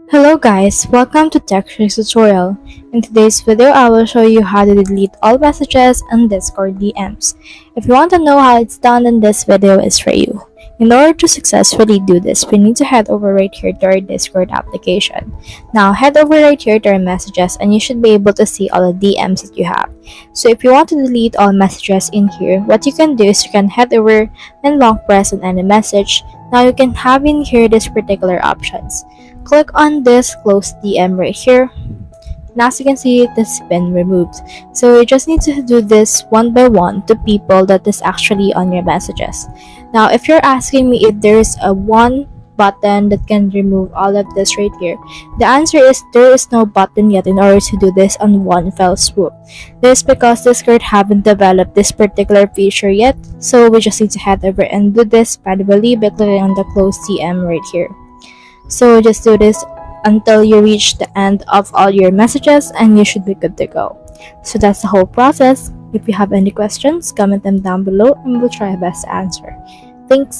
Hello guys, welcome to Tech Tricks tutorial. In today's video, I will show you how to delete all messages and Discord DMs. If you want to know how it's done, then this video is for you. In order to successfully do this, we need to head over right here to our Discord application. Now head over right here to our messages and you should be able to see all the DMs that you have. So if you want to delete all messages in here, what you can do is you can head over and long press on any message. Now you can have in here these particular options. Click on this close DM right here. And as you can see, it has been removed. So you just need to do this one by one to people that is actually on your messages. Now, if you're asking me if there's a one button that can remove all of this right here, the answer is there is no button yet in order to do this on one fell swoop. This is because Discord haven't developed this particular feature yet, so we just need to head over and do this manually by clicking on the close DM right here. So just do this until you reach the end of all your messages and you should be good to go. So that's the whole process. If you have any questions, comment them down below and we'll try our best to answer. Thanks!